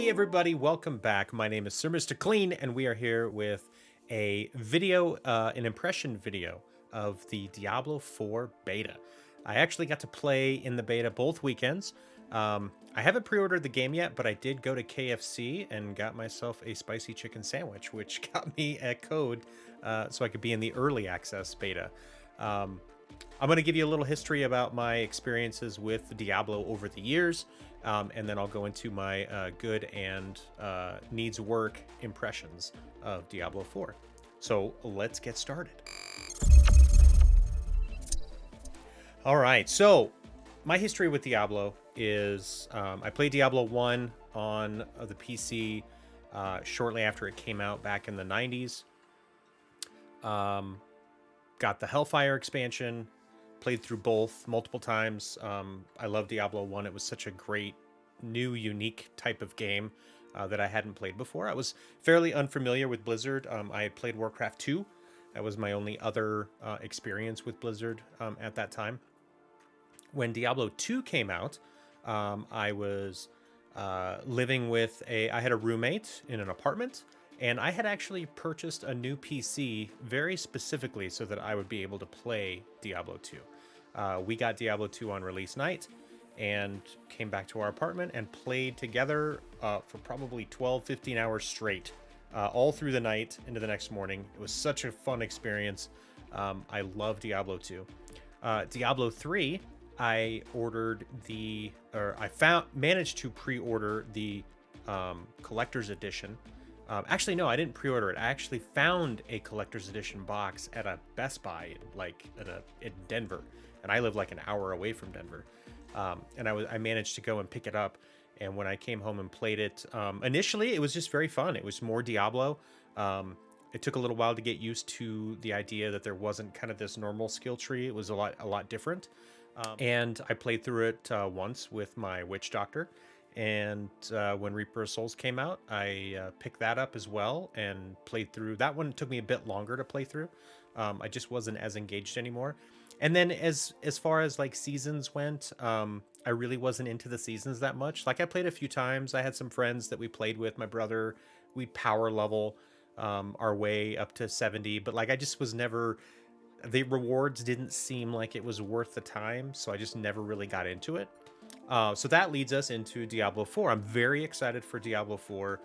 Hey everybody, welcome back. My name is Sir Mr. Clean, and we are here with a video, an impression video of the Diablo 4 beta. I actually got to play in the beta both weekends. I haven't pre-ordered the game yet, but I did go to KFC and got myself a spicy chicken sandwich, which got me a code so I could be in the early access beta. I'm going to give you a little history about my experiences with Diablo over the years, and then I'll go into my good and needs work impressions of Diablo 4. So let's get started. All right, so my history with Diablo is I played Diablo 1 on the PC shortly after it came out back in the 90s. Got the Hellfire expansion, played through both multiple times. I love Diablo 1. It was such a great, new, unique type of game that I hadn't played before. I was fairly unfamiliar with Blizzard. I had played Warcraft 2. That was my only other experience with Blizzard at that time. When Diablo 2 came out, I was living with I had a roommate in an apartment, and I had actually purchased a new PC very specifically so that I would be able to play Diablo 2. We got Diablo 2 on release night and came back to our apartment and played together for probably 12, 15 hours straight, all through the night into the next morning. It was such a fun experience. I love Diablo 2. Diablo 3, I managed to pre-order the collector's edition. Actually, no, I didn't pre-order it. I actually found a collector's edition box at a Best Buy, in Denver, and I live like an hour away from Denver. And I managed to go and pick it up. And when I came home and played it, initially it was just very fun. It was more Diablo. It took a little while to get used to the idea that there wasn't kind of this normal skill tree. It was a lot different. And I played through it once with my witch doctor. And when Reaper of Souls came out, I picked that up as well and played through. That one took me a bit longer to play through. I just wasn't as engaged anymore. And then as far as like seasons went, I really wasn't into the seasons that much. Like I played a few times. I had some friends that we played with. My brother, we'd power level our way up to 70. But like I just was never... The rewards didn't seem like it was worth the time. So I just never really got into it. So that leads us into Diablo 4. I'm very excited for Diablo 4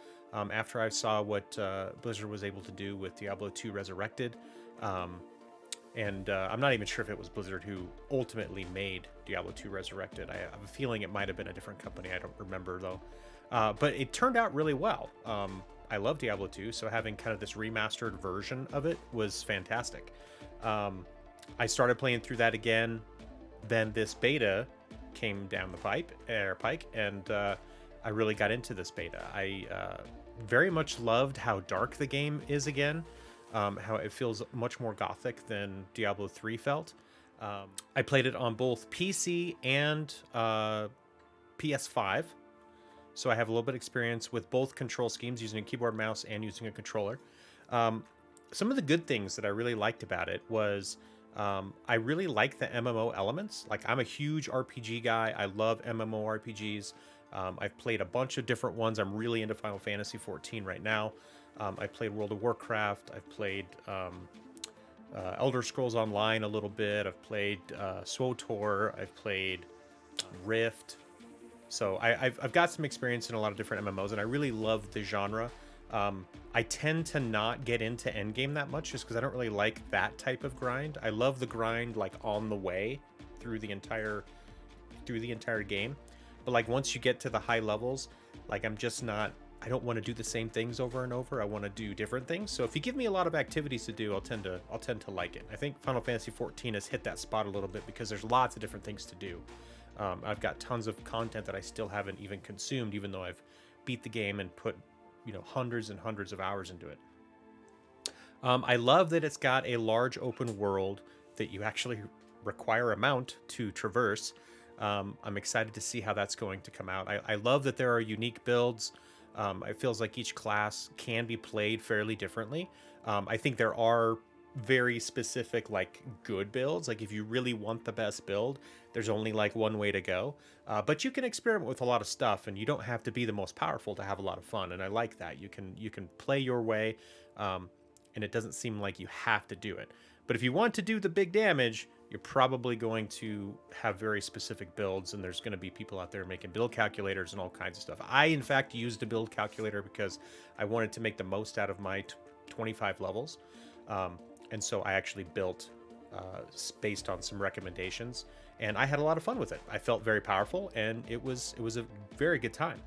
after I saw what Blizzard was able to do with Diablo 2 Resurrected. And I'm not even sure if it was Blizzard who ultimately made Diablo 2 Resurrected. I have a feeling it might have been a different company. I don't remember, though. But it turned out really well. I love Diablo 2, so having kind of this remastered version of it was fantastic. I started playing through that again. Then this beta came down the pike, and I really got into this beta. I very much loved how dark the game is again, how it feels much more gothic than Diablo 3 felt. I played it on both PC and PS5, so I have a little bit of experience with both control schemes, using a keyboard, mouse, and using a controller. Some of the good things that I really liked about it was I really like the MMO elements. Like I'm a huge RPG guy. I love MMORPGs. I've played a bunch of different ones. I'm really into Final Fantasy 14 right now. I played World of Warcraft. I've played Elder Scrolls Online a little bit. I've played SWTOR. I've played Rift. So I've got some experience in a lot of different MMOs, and I really love the genre. I tend to not get into endgame that much just because I don't really like that type of grind. I love the grind like on the way through the entire game. But like once you get to the high levels, like I don't want to do the same things over and over. I want to do different things. So if you give me a lot of activities to do, I'll tend to like it. I think Final Fantasy 14 has hit that spot a little bit because there's lots of different things to do. I've got tons of content that I still haven't even consumed, even though I've beat the game and put hundreds and hundreds of hours into it. I love that it's got a large open world that you actually require a mount to traverse. I'm excited to see how that's going to come out. I love that there are unique builds. It feels like each class can be played fairly differently. I think there are very specific, like, good builds. Like, if you really want the best build, there's only like one way to go. But you can experiment with a lot of stuff, and you don't have to be the most powerful to have a lot of fun. And I like that. You can play your way, and it doesn't seem like you have to do it. But if you want to do the big damage, you're probably going to have very specific builds, and there's going to be people out there making build calculators and all kinds of stuff. I, in fact, used a build calculator because I wanted to make the most out of my 25 levels. And so I actually built based on some recommendations, and I had a lot of fun with it. I felt very powerful, and it was a very good time.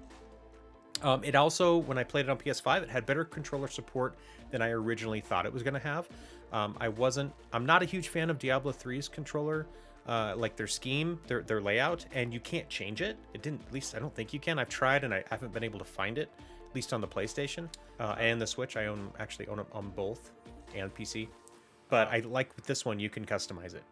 It also, when I played it on PS5, it had better controller support than I originally thought it was going to have. I'm not a huge fan of Diablo 3's controller, like their scheme, their layout, and you can't change it. It didn't, at least I don't think you can. I've tried and I haven't been able to find it, at least on the PlayStation and the Switch. I actually own it on both, and PC. But I like with this one, you can customize it.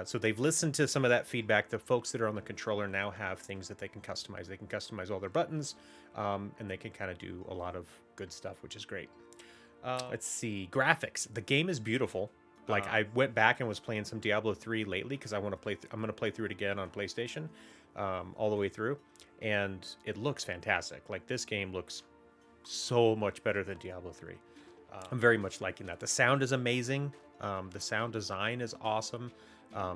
So they've listened to some of that feedback. The folks that are on the controller now have things that they can customize. They can customize all their buttons, and they can kind of do a lot of good stuff, which is great. Let's see, graphics. The game is beautiful. Like, I went back and was playing some Diablo 3 lately because I want to play. I'm going to play through it again on PlayStation, all the way through, and it looks fantastic. Like, this game looks so much better than Diablo 3. I'm very much liking that. The sound is amazing. The sound design is awesome.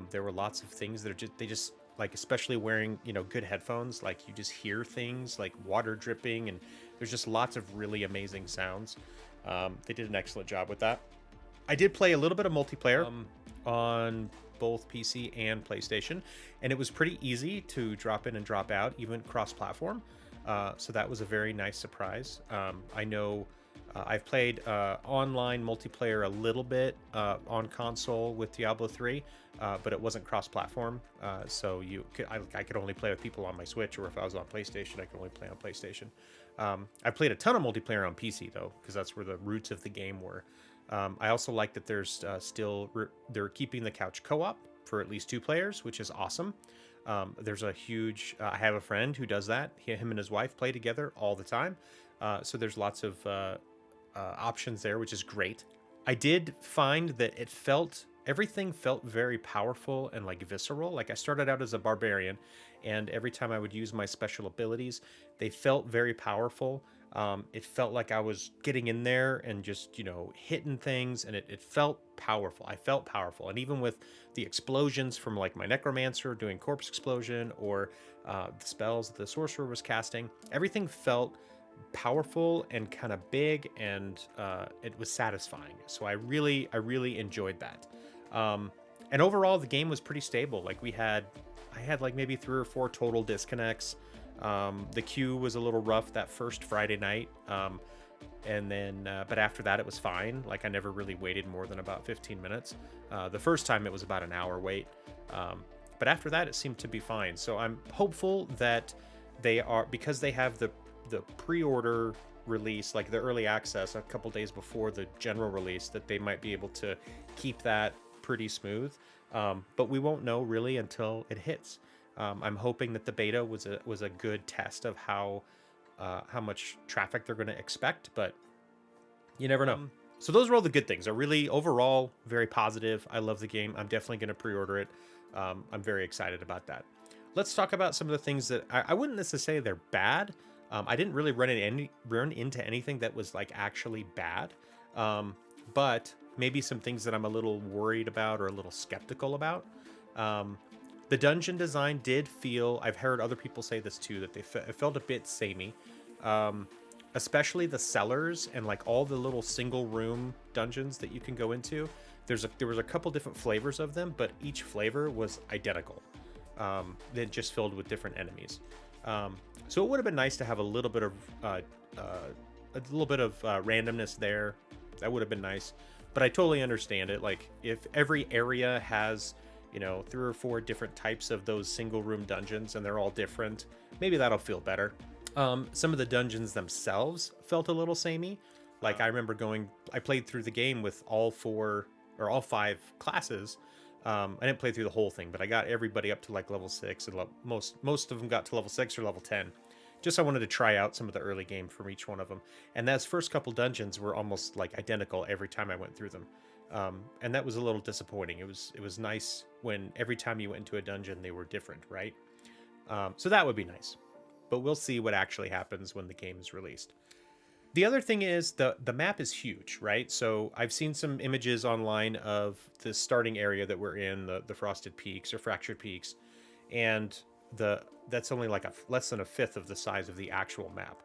There were lots of things that are they just like, especially wearing, good headphones, like you just hear things like water dripping, and there's just lots of really amazing sounds. They did an excellent job with that. I did play a little bit of multiplayer on both PC and PlayStation, and it was pretty easy to drop in and drop out, even cross-platform. So that was a very nice surprise. I know I've played online multiplayer a little bit on console with Diablo 3, but it wasn't cross-platform. So I could only play with people on my Switch, or if I was on PlayStation, I could only play on PlayStation. I played a ton of multiplayer on PC, though, because that's where the roots of the game were. I also like that there's they're keeping the couch co-op for at least 2 players, which is awesome. There's a huge... I have a friend who does that. Him and his wife play together all the time. So there's lots of options there, which is great. I did find that everything felt very powerful and like visceral. Like, I started out as a barbarian, and every time I would use my special abilities, they felt very powerful. It felt like I was getting in there and just, hitting things, and it felt powerful. I felt powerful. And even with the explosions from like my necromancer doing corpse explosion, or the spells that the sorcerer was casting, everything felt powerful and kind of big, and it was satisfying. So I really enjoyed that. And overall, the game was pretty stable. Like, I had like maybe 3 or 4 total disconnects. The queue was a little rough that first Friday night, and then but after that it was fine. Like, I never really waited more than about 15 minutes. The first time it was about an hour wait, but after that it seemed to be fine. So I'm hopeful that because they have the pre-order release, like the early access, a couple days before the general release, that they might be able to keep that pretty smooth. But we won't know really until it hits. I'm hoping that the beta was a good test of how much traffic they're going to expect, but you never know. So those are all the good things. Are really overall very positive. I love the game. I'm definitely going to pre-order it. I'm very excited about that. Let's talk about some of the things that I wouldn't necessarily say they're bad. I didn't really run into anything that was like actually bad, but maybe some things that I'm a little worried about or a little skeptical about. The dungeon design did feel, I've heard other people say this too, that it felt a bit samey, especially the cellars and like all the little single room dungeons that you can go into. There was a couple different flavors of them, but each flavor was identical. Then just filled with different enemies. So it would have been nice to have a little bit of randomness there. That would have been nice, but I totally understand it. Like, if every area has 3 or 4 different types of those single room dungeons, and they're all different, maybe that'll feel better. Some of the dungeons themselves felt a little samey. Like, I remember I played through the game with all 4 or all 5 classes. I didn't play through the whole thing, but I got everybody up to like level 6, and most of them got to level 6 or level 10. Just I wanted to try out some of the early game from each one of them. And those first couple dungeons were almost like identical every time I went through them. And that was a little disappointing. It was nice when every time you went into a dungeon they were different, right? So that would be nice, but we'll see what actually happens when the game is released. The other thing is the map is huge, right? So I've seen some images online of the starting area that we're in, the Frosted Peaks or Fractured Peaks, and that's only like less than a fifth of the size of the actual map.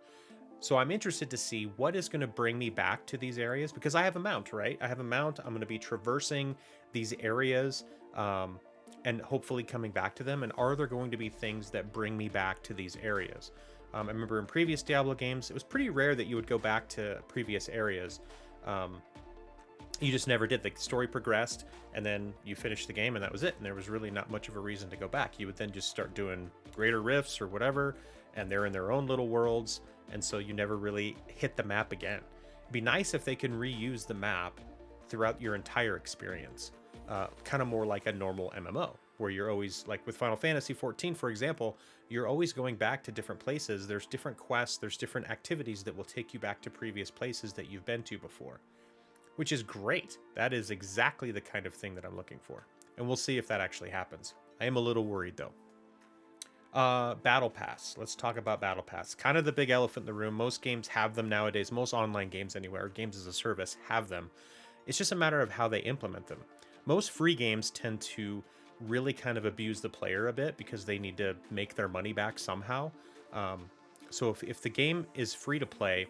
So I'm interested to see what is going to bring me back to these areas, because I have a mount, right? I have a mount. I'm going to be traversing these areas, and hopefully coming back to them. And are there going to be things that bring me back to these areas? I remember in previous Diablo games, it was pretty rare that you would go back to previous areas. You just never did. The story progressed, and then you finished the game, and that was it. And there was really not much of a reason to go back. You would then just start doing greater rifts or whatever, and they're in their own little worlds, and so you never really hit the map again. It'd be nice if they can reuse the map throughout your entire experience, kind of more like a normal MMO, where you're always, like with Final Fantasy XIV, for example, you're always going back to different places. There's different quests, there's different activities that will take you back to previous places that you've been to before, which is great. That is exactly the kind of thing that I'm looking for. And we'll see if that actually happens. I am a little worried though. Battle Pass. Let's talk about Battle Pass. Kind of the big elephant in the room. Most games have them nowadays. Most online games anywhere, games as a service, have them. It's just a matter of how they implement them. Most free games tend to really kind of abuse the player a bit because they need to make their money back somehow. So if the game is free to play,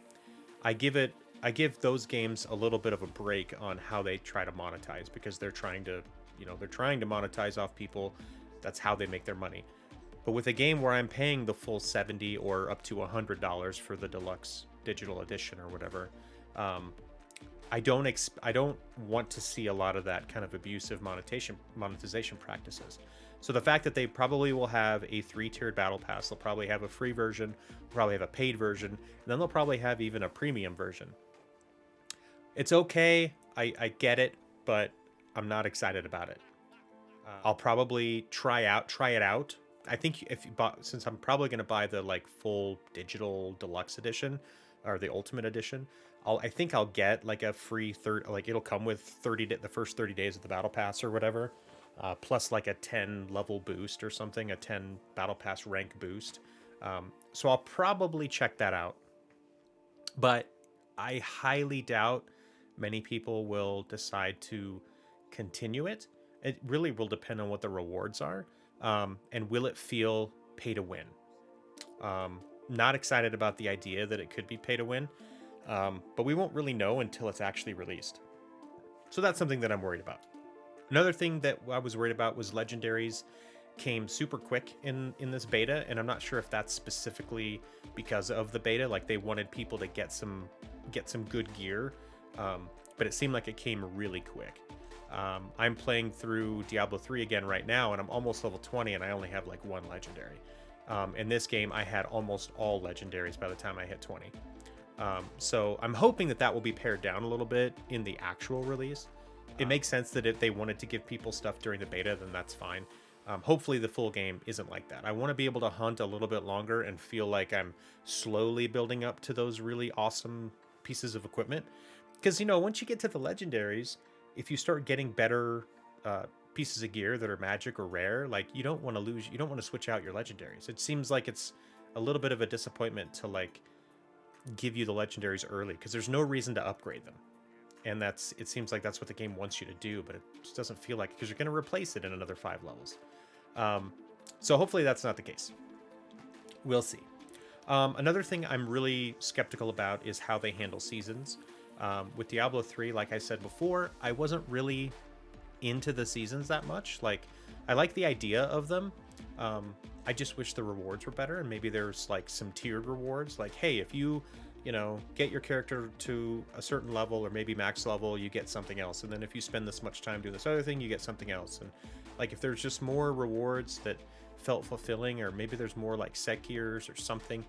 I give those games a little bit of a break on how they try to monetize, because they're trying to monetize off people. That's how they make their money. But with a game where I'm paying the full $70 or up to $100 for the deluxe digital edition or whatever, I don't want to see a lot of that kind of abusive monetization practices. So the fact that they probably will have a 3-tiered battle pass, they'll probably have a free version, probably have a paid version, and then they'll probably have even a premium version. It's okay, I get it, but I'm not excited about it. I'll probably try it out. I think since I'm probably going to buy the like full digital deluxe edition or the ultimate edition, I think I'll get like a free it'll come with the first 30 days of the battle pass or whatever, plus like a 10 level boost or something, a 10 battle pass rank boost. So I'll probably check that out, but I highly doubt many people will decide to continue it. It really will depend on what the rewards are. And will it feel pay to win? Not excited about the idea that it could be pay to win, but we won't really know until it's actually released. So that's something that I'm worried about. Another thing that I was worried about was legendaries came super quick in this beta, and I'm not sure if that's specifically because of the beta, like they wanted people to get some good gear, but it seemed like it came really quick. I'm playing through Diablo 3 again right now, and I'm almost level 20, and I only have like one legendary. In this game, I had almost all legendaries by the time I hit 20. So I'm hoping that will be pared down a little bit in the actual release. It makes sense that if they wanted to give people stuff during the beta, then that's fine. Hopefully the full game isn't like that. I want to be able to hunt a little bit longer and feel like I'm slowly building up to those really awesome pieces of equipment. Because, once you get to the legendaries, if you start getting better pieces of gear that are magic or rare, like you don't want to switch out your legendaries. It seems like it's a little bit of a disappointment to like give you the legendaries early, because there's no reason to upgrade them. And it seems like that's what the game wants you to do, but it just doesn't feel like, because you're going to replace it in another 5 levels. So hopefully that's not the case. We'll see. Another thing I'm really skeptical about is how they handle seasons. With Diablo 3, like I said before, I wasn't really into the seasons that much. Like, I like the idea of them. I just wish the rewards were better, and maybe there's like some tiered rewards. Like, hey, if you get your character to a certain level or maybe max level, you get something else. And then if you spend this much time doing this other thing, you get something else. And like, if there's just more rewards that felt fulfilling, or maybe there's more like set gears or something.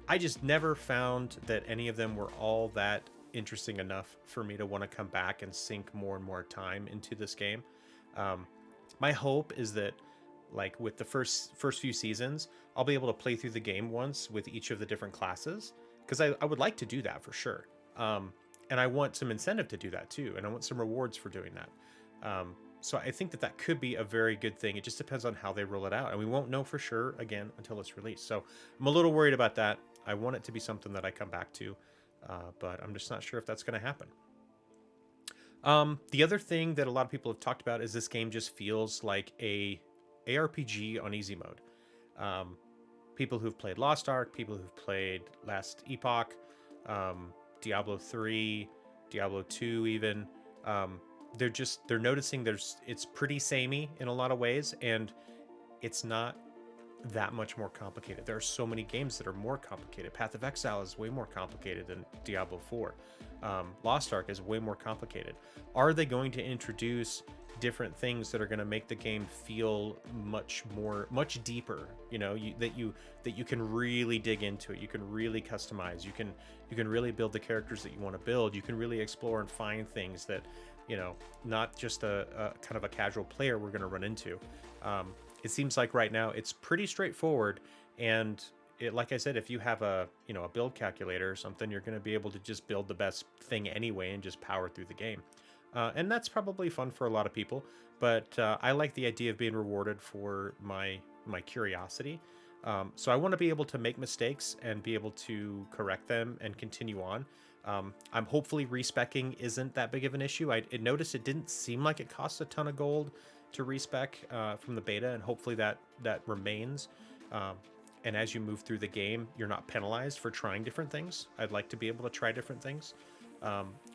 I just never found that any of them were all that interesting enough for me to want to come back and sink more and more time into this game. My hope is that, like with the first few seasons, I'll be able to play through the game once with each of the different classes, because I would like to do that for sure. And I want some incentive to do that too, and I want some rewards for doing that. So I think that that could be a very good thing. It just depends on how they roll it out, and we won't know for sure again until it's released. So I'm a little worried about that. I want it to be something that I come back to, but I'm just not sure if that's going to happen. The other thing that a lot of people have talked about is this game just feels like a ARPG on easy mode. People who've played Lost Ark, people who've played Last Epoch, Diablo 3, Diablo 2 even, they're noticing it's pretty samey in a lot of ways, and it's not that much more complicated. There are so many games that are more complicated. Path of Exile is way more complicated than Diablo 4. Lost Ark is way more complicated. Are they going to introduce different things that are going to make the game feel much deeper? You know, that you can really dig into it. You can really customize. You can really build the characters that you want to build. You can really explore and find things that, you know, not just a kind of a casual player we're going to run into. It seems like right now it's pretty straightforward, and like I said, if you have a build calculator or something, you're going to be able to just build the best thing anyway and just power through the game. And that's probably fun for a lot of people, but I like the idea of being rewarded for my curiosity. So I want to be able to make mistakes and be able to correct them and continue on. I'm hopefully respecking isn't that big of an issue. I noticed it didn't seem like it cost a ton of gold to respec from the beta, and hopefully that remains. And as you move through the game, you're not penalized for trying different things. I'd like to be able to try different things.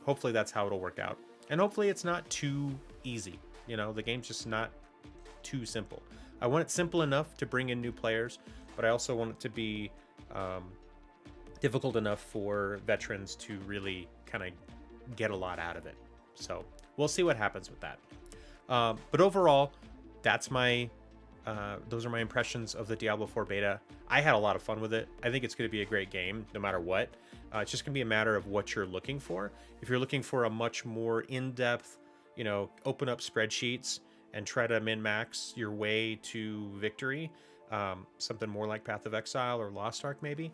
Hopefully that's how it'll work out. And hopefully it's not too easy. You know, the game's just not too simple. I want it simple enough to bring in new players, but I also want it to be difficult enough for veterans to really kind of get a lot out of it. So we'll see what happens with that. But overall, that's those are my impressions of the Diablo 4 beta. I had a lot of fun with it. I think it's going to be a great game no matter what. It's just going to be a matter of what you're looking for. If you're looking for a much more in-depth, open up spreadsheets and try to min-max your way to victory, something more like Path of Exile or Lost Ark maybe,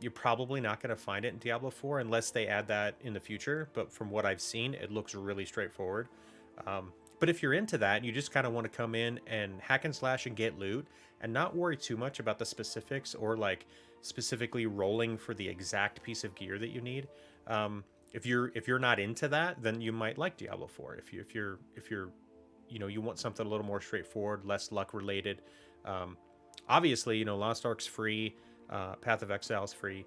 you're probably not going to find it in Diablo 4 unless they add that in the future. But from what I've seen, it looks really straightforward. But if you're into that, you just kind of want to come in and hack and slash and get loot and not worry too much about the specifics or like specifically rolling for the exact piece of gear that you need. If you're not into that, then you might like Diablo 4. If you're you want something a little more straightforward, less luck related. Obviously, Lost Ark's free, Path of Exile is free.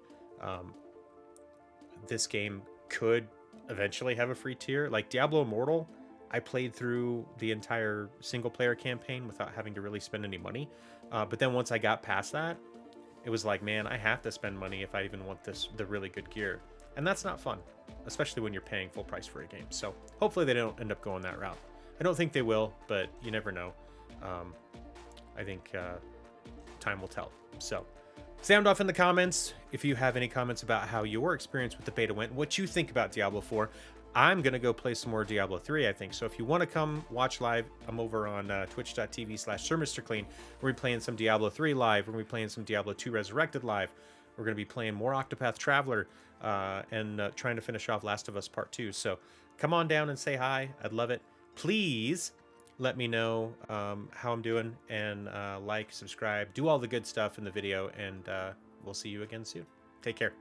This game could eventually have a free tier, like Diablo Immortal. I played through the entire single player campaign without having to really spend any money. But then once I got past that, it was like, man, I have to spend money if I even want the really good gear. And that's not fun, especially when you're paying full price for a game. So hopefully they don't end up going that route. I don't think they will, but you never know. I think time will tell. So sound off in the comments if you have any comments about how your experience with the beta went, what you think about Diablo 4. I'm going to go play some more Diablo 3, I think. So if you want to come watch live, I'm over on twitch.tv/SirMrClean. We're playing some Diablo 3 live. We're going to be playing some Diablo 2 Resurrected live. We're going to be playing more Octopath Traveler and trying to finish off Last of Us Part 2. So come on down and say hi. I'd love it. Please let me know how I'm doing, and like, subscribe, do all the good stuff in the video, and we'll see you again soon. Take care.